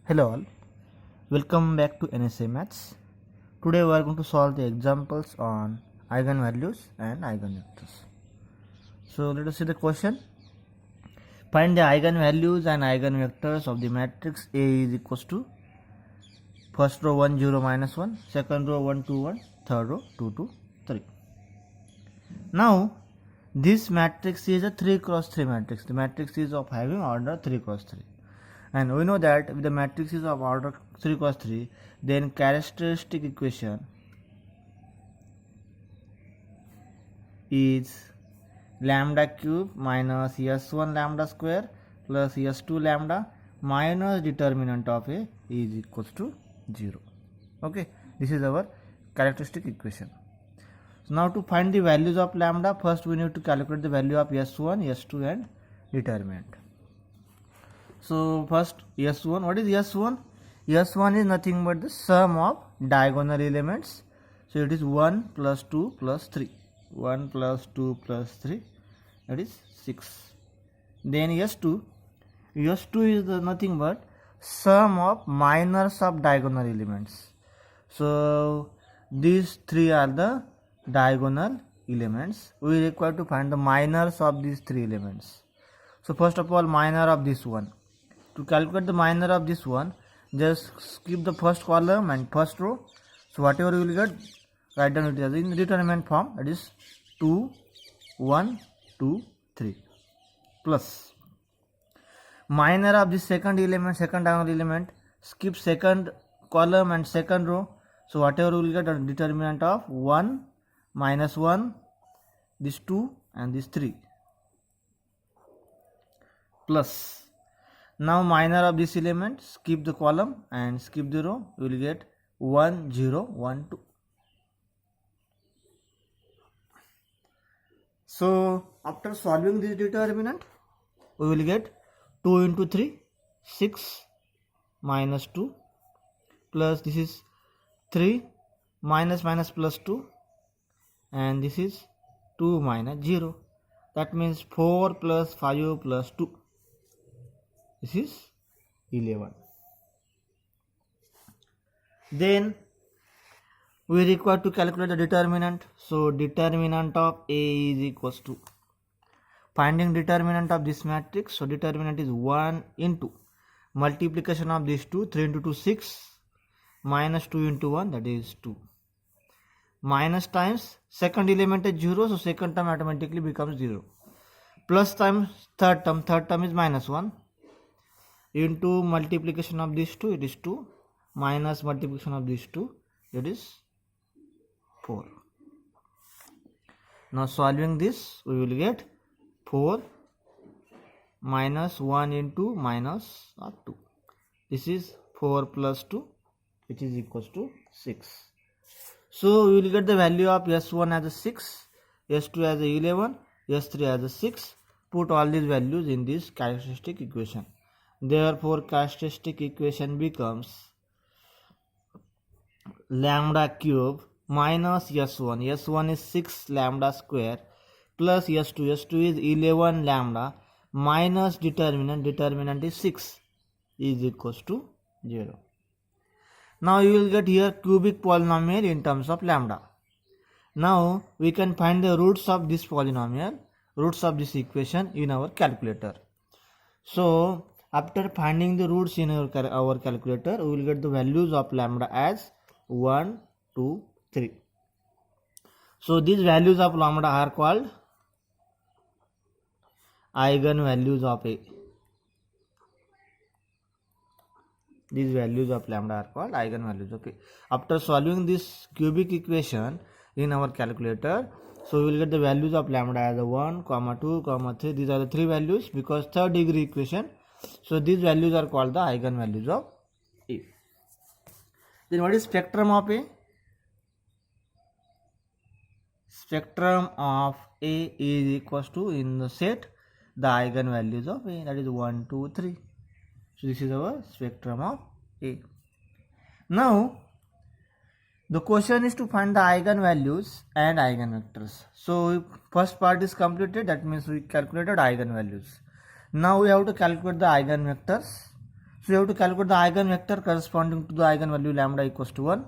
Hello all, welcome back to NSA Maths. Today we are going to solve the examples on eigenvalues and eigenvectors. So let us see the question. Find the eigenvalues and eigenvectors of the matrix A is equals to first row 1 0 minus 1, second row 1 2 1, third row 2 2 3. Now this matrix is a 3 cross 3 matrix. The matrix is of having order 3 cross 3. And we know that if the matrix is of order 3 cross 3, then characteristic equation is lambda cube minus s1 lambda square plus s2 lambda minus determinant of A is equals to 0. Okay, this is our characteristic equation. So now to find the values of lambda, first we need to calculate the value of s1, s2 and determinant. So first S1, what is S1? S1 is nothing but the sum of diagonal elements. So it is 1 plus 2 plus 3. 1 plus 2 plus 3, that is 6. Then S2, S2 is nothing but sum of minors of diagonal elements. So these three are the diagonal elements. We require to find the minors of these three elements. So first of all, minor of this one. To calculate the minor of this one, just skip the first column and first row. So whatever you will get, write down it as in the determinant form, that is 2 1 2 3 plus minor of this second element, second diagonal element, skip second column and second row. So whatever you will get, a determinant of 1 minus 1, this 2 and this 3 plus. Now minor of this element, skip the column and skip the row, you will get 1 0 1 2. So after solving this determinant, we will get 2 into 3, 6 minus 2 plus this is 3 minus minus plus 2 and this is 2 minus 0. That means 4 plus 5 plus 2. This is 11. Then we require to calculate the determinant. So determinant of A is equals to, finding determinant of this matrix. So determinant is 1 into multiplication of these two, 3 into 2 6 minus 2 into 1, that is 2, minus times second element is 0, so second term automatically becomes 0, plus times third term is minus 1, into multiplication of these two, it is 2, minus multiplication of these two, that is 4. Now solving this, we will get 4 minus 1 into minus 2. This is 4 plus 2, which is equals to 6. So we will get the value of S1 as a 6, S2 as a 11, S3 as a 6. Put all these values in this characteristic equation. Therefore characteristic equation becomes lambda cube minus S1, S1 is 6 lambda square plus S2, S2 is 11 lambda minus determinant is 6 is equals to 0. Now you will get here cubic polynomial in terms of lambda. Now we can find the roots of this polynomial, roots of this equation in our calculator. So after finding the roots in our calculator, we will get the values of lambda as 1, 2, 3. So these values of lambda are called eigenvalues of A. These values of lambda are called eigenvalues of A. After solving this cubic equation in our calculator, so we will get the values of lambda as 1, 2, 3. These are the three values because third degree equation. So these values are called the eigenvalues of A. Then what is spectrum of A? Spectrum of A is equals to, in the set, the eigenvalues of A, that is 1, 2, 3. So this is our spectrum of A. Now the question is to find the eigenvalues and eigenvectors. So first part is completed, that means we calculated eigenvalues. Now we have to calculate the eigenvectors. So you have to calculate the eigenvector corresponding to the eigenvalue lambda equals to 1.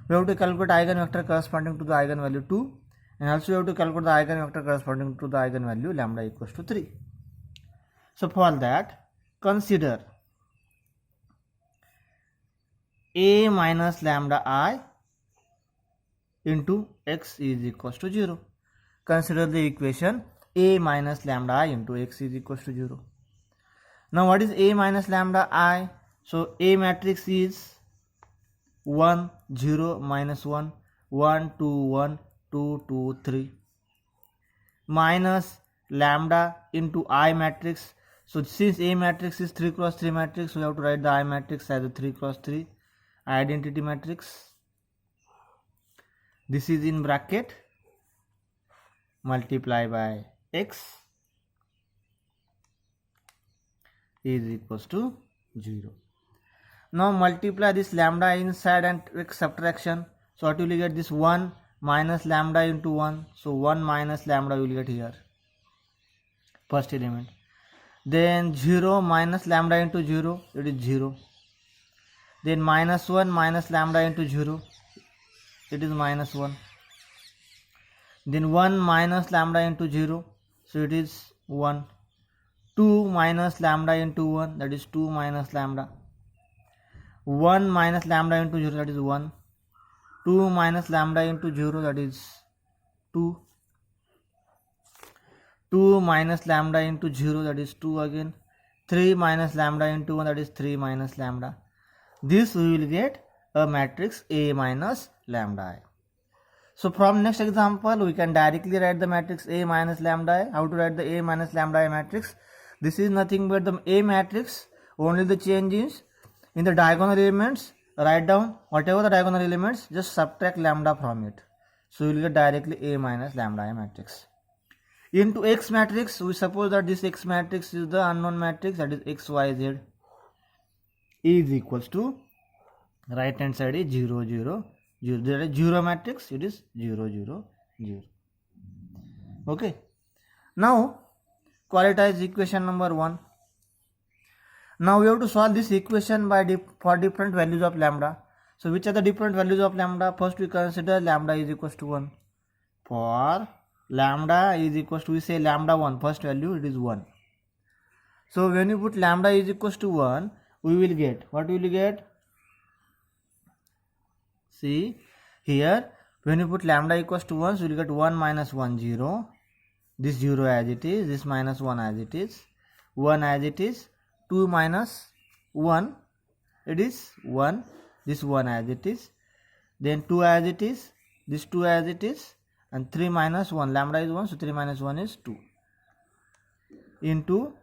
We have to calculate eigenvector corresponding to the eigenvalue 2, and also you have to calculate the eigenvector corresponding to the eigenvalue lambda equals to 3. So for that, consider a minus lambda I into x is equals to 0. Consider the equation a minus lambda I into x is equals to 0. Now what is a minus lambda I? So A matrix is 1, 0, minus 1, 1, 2, 1, 2, 2, 3 minus lambda into I matrix. So since A matrix is 3 cross 3 matrix, we have to write the I matrix as a 3 cross 3 identity matrix. This is in bracket multiply by x is equals to 0. Now multiply this lambda inside and take subtraction. So what will you get? This 1 minus lambda into 1. So 1 minus lambda will get here, first element. Then 0 minus lambda into 0, it is 0. Then minus 1 minus lambda into 0, it is minus 1. Then 1 minus lambda into 0, so it is 1. 2 minus lambda into 1, that is 2 minus lambda. 1 minus lambda into 0, that is 1. 2 minus lambda into 0, that is 2. 2 minus lambda into 0, that is 2 again. 3 minus lambda into 1, that is 3 minus lambda. This we will get a matrix A minus lambda I. So from next example, we can directly write the matrix A minus lambda I. How to write the A minus lambda I matrix? This is nothing but the A matrix, only the change is in the diagonal elements. Write down whatever the diagonal elements, just subtract lambda from it. So you will get directly A minus lambda I matrix. Into X matrix, we suppose that this X matrix is the unknown matrix, that is X, Y, Z is equals to, right hand side is 0, 0, 0. There is 0 matrix, it is 0, 0, 0. Okay. Now qualitize equation number 1. Now we have to solve this equation by for different values of lambda. So which are the different values of lambda? First we consider lambda is equals to 1. For lambda is equals to, we say lambda 1, first value it is 1. So when you put lambda is equals to 1, we will get, what will you get? See here, when you put lambda equals to 1, so you will get 1 minus 1, 0. This 0 as it is, this minus 1 as it is, 1 as it is, 2 minus 1, it is 1, this 1 as it is, then 2 as it is, this 2 as it is, and 3 minus 1, lambda is 1, so 3 minus 1 is 2, into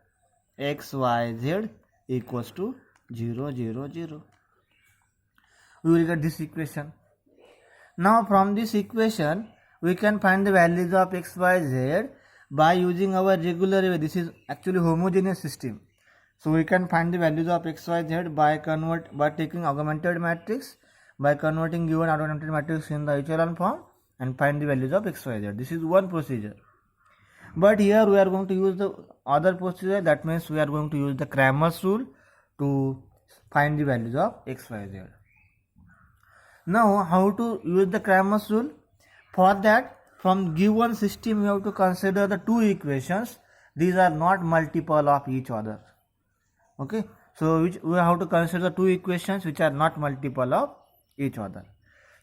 x, y, z equals to 0, 0, 0. We will get this equation. Now from this equation, we can find the values of x, y, z by using our regular way. This is actually homogeneous system. So we can find the values of x, y, z by taking augmented matrix, by converting given augmented matrix in the echelon form, and find the values of x, y, z. This is one procedure. But here we are going to use the other procedure. That means we are going to use the Cramer's rule to find the values of x, y, z. Now how to use the Cramer's rule? For that, from given system we have to consider the two equations. These are not multiple of each other. Okay, so we have to consider two equations which are not multiple of each other.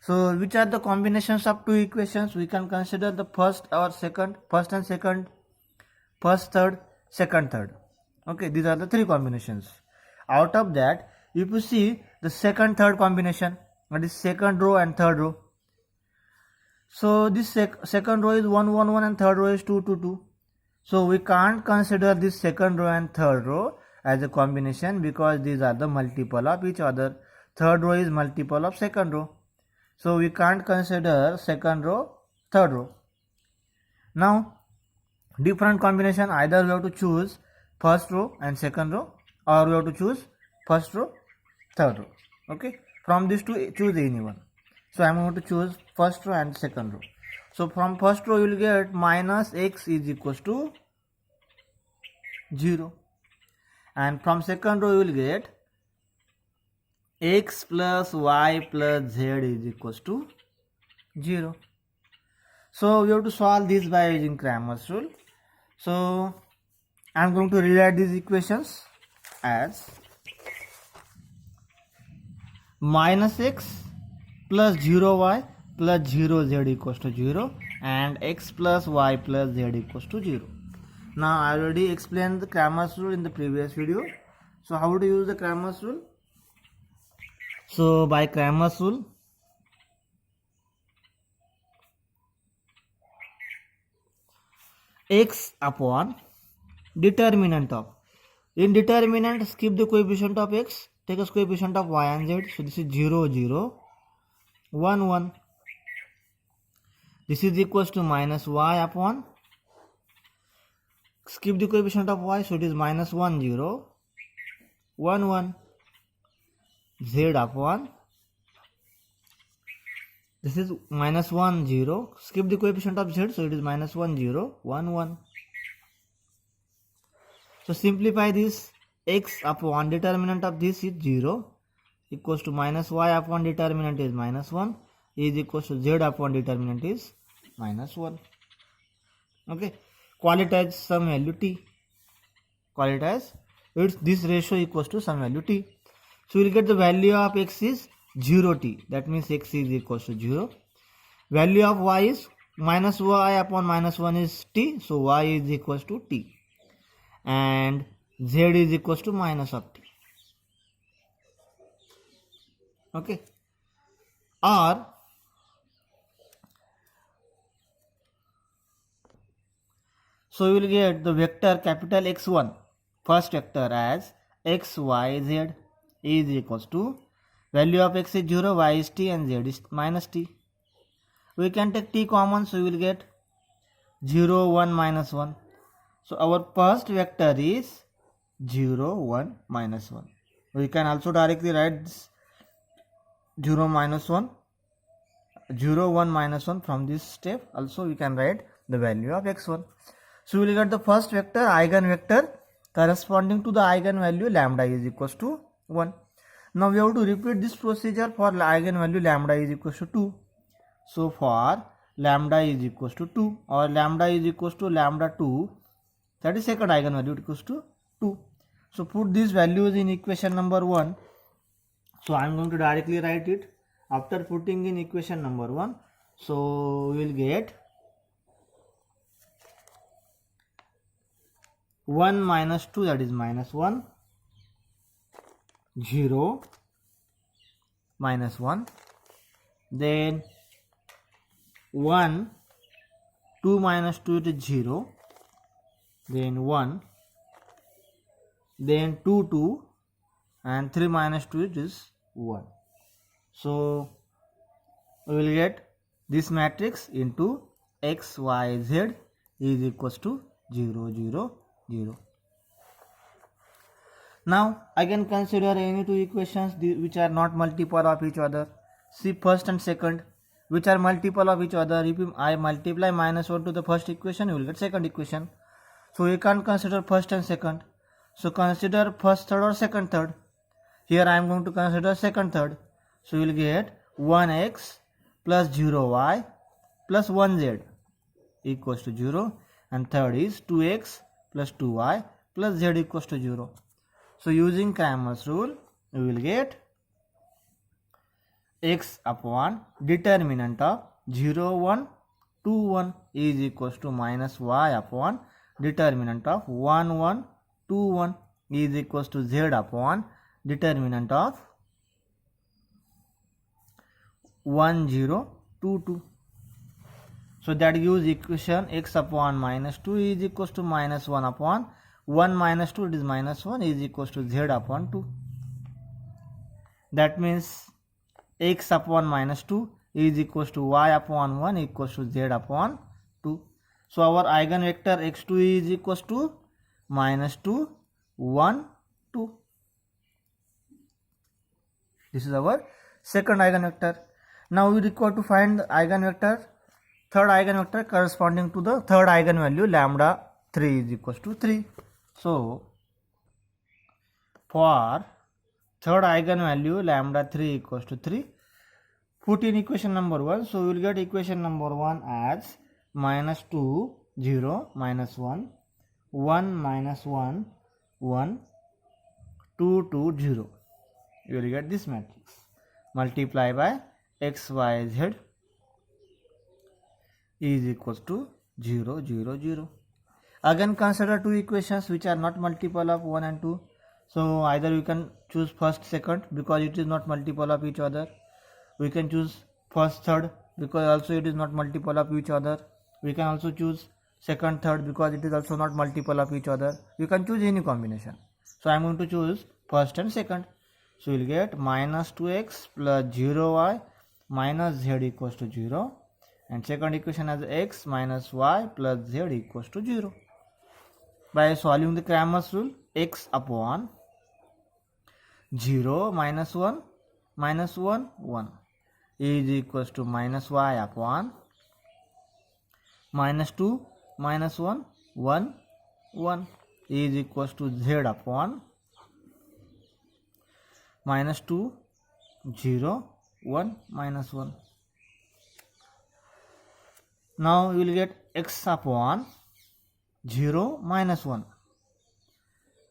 So which are the combinations of two equations? We can consider the first or second, first and second, first third, second third. Okay, these are the three combinations. Out of that, if you see the second third combination, that is second row and third row. So this second row is 1, 1, 1 and third row is 2, 2, 2. So we can't consider this second row and third row as a combination because these are the multiple of each other. Third row is multiple of second row. So we can't consider second row, third row. Now different combination, either we have to choose first row and second row, or we have to choose first row, third row. Okay, from these two choose any one. So I am going to choose first row and second row. So from first row you will get minus x is equals to 0, and from second row you will get x plus y plus z is equals to 0. So we have to solve this by using Cramer's rule. So I am going to rewrite these equations as minus x plus 0y plus 0z equals to 0 and x plus y plus z equals to 0. Now I already explained the Cramer's rule in the previous video. So how to use the Cramer's rule? So by Cramer's rule, x upon determinant of, in determinant skip the coefficient of x, take as coefficient of y and z. So this is 0 0 1 1. This is equals to minus y upon, skip the coefficient of y, so it is minus 1 0 1 1. Z upon, this is minus 1 0, skip the coefficient of z, so it is minus 1 0 1 1. So simplify this, x upon determinant of this is 0 equals to minus y upon determinant is minus 1 is equals to z upon determinant is minus 1. Okay, quantize some value t, quantize it's this ratio equals to some value t. So we will get the value of x is 0t, that means x is equals to 0. Value of y is minus y upon minus 1 is t, so y is equals to t, and z is equals to minus of t. Okay, or so we will get the vector capital X1, first vector, as x y z is equals to value of x is 0, y is t, and z is minus t. We can take t common, so we will get 0 1 minus 1. So our first vector is 0 1 minus 1. We can also directly write this 0 minus 1, 0 1 minus 1 from this step. Also we can write the value of x1. So we will get the first vector eigenvector corresponding to the eigenvalue lambda is equals to 1. Now we have to repeat this procedure for eigenvalue lambda is equals to 2. So for lambda is equals to 2 or lambda is equals to lambda 2, that is second eigenvalue equals to 2. So put these values in equation number 1. So I am going to directly write it after putting in equation number 1. So we will get 1 minus 2, that is minus 1, 0 minus 1, then 1, 2 minus 2 it is 0, then 1, then 2 2, and 3 minus 2 it is 1. So we will get this matrix into x y z is equals to 0 0 0. Now I can consider any two equations which are not multiple of each other. See first and second, which are multiple of each other. If I multiply minus 1 to the first equation, you will get second equation. So you can't consider first and second. So consider first third or second third. Here I am going to consider second third. So you will get 1x plus 0y plus 1z equals to 0, and third is 2x plus 2y plus z equals to 0. So using Cramer's rule, we will get x upon determinant of 0 1 2 1 is equals to minus y upon determinant of 1 1 2 1 is equals to z upon determinant of 1 0 2 2. So that gives equation x upon minus 2 is equals to minus 1 upon 1 minus 2, it is minus 1 is equals to z upon 2. That means x upon minus 2 is equals to y upon 1 equals to z upon 2. So our eigenvector x2 is equals to minus 2 1 2. This is our second eigenvector. Now we require to find the eigenvector, third eigenvector corresponding to the third eigenvalue lambda 3 is equals to 3. So for third eigenvalue lambda 3 equals to 3. Put in equation number 1. So we will get equation number 1 as minus 2, 0, minus 1, 1, minus 1, 1, 2, 2, 0. You will get this matrix. Multiply by x, y, z is equals to 0, 0, 0. Again consider two equations which are not multiple of 1 and 2. So either you can choose first, second because it is not multiple of each other. We can choose first, third because also it is not multiple of each other. We can also choose second, third because it is also not multiple of each other. You can choose any combination. So I am going to choose first and second. So you will get minus 2x plus 0y minus z equals to 0. And second equation has x minus y plus z equals to 0. By solving the Cramer's rule, x upon 0 minus 1 minus 1 1 is equals to minus y upon minus 2 minus 1 1 1 is equals to z upon minus 2 0 1 minus 1. Now you will get x upon 0 minus 1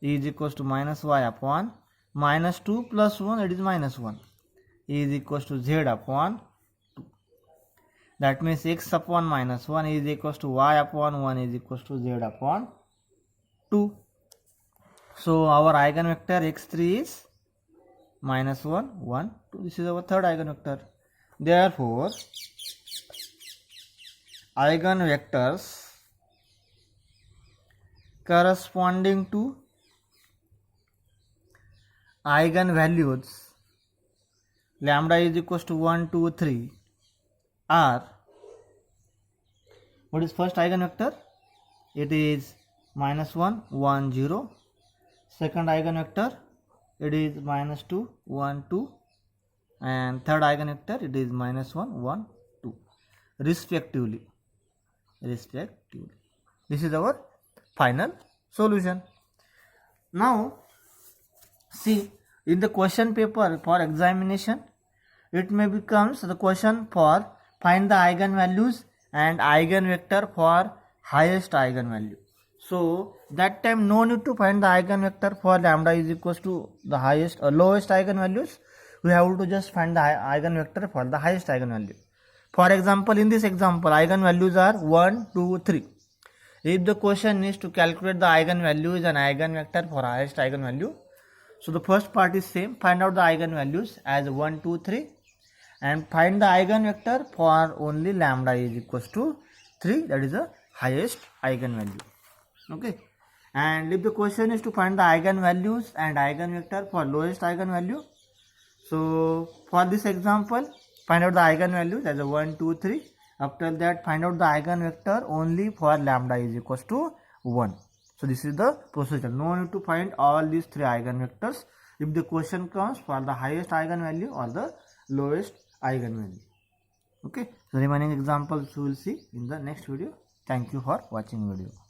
is equals to minus y upon minus 2 plus 1, it is minus 1 is equals to z upon 2. That means x upon minus 1 is equals to y upon 1 is equals to z upon 2. So our eigenvector x3 is minus 1 1 2. This is our third eigenvector. Therefore eigenvectors corresponding to eigenvalues lambda is equals to 1 2 3 are, what is first eigenvector? It is minus 1 1 0. Second eigenvector, it is minus 2 1 2, and third eigenvector, it is minus 1 1 2 respectively. This is our final solution. Now see, in the question paper for examination, it may becomes the question for find the eigenvalues and eigenvector for highest eigenvalue. So that time no need to find the eigenvector for lambda is equals to the highest or lowest eigenvalues. We have to just find the eigenvector for the highest eigenvalue. For example, in this example, eigenvalues are 1 2 3. If the question is to calculate the eigenvalues and eigenvector for highest eigenvalue, so the first part is same, find out the eigenvalues as 1 2 3 and find the eigenvector for only lambda is equals to 3, that is the highest eigenvalue. Okay, and if the question is to find the eigenvalues and eigenvector for lowest eigenvalue, so for this example find out the eigenvalues as a 1 2 3. After that find out the eigenvector only for lambda is equals to 1. So this is the procedure. No need to find all these three eigenvectors if the question comes for the highest eigenvalue or the lowest eigenvalue. Okay, so remaining examples we will see in the next video. Thank you for watching video.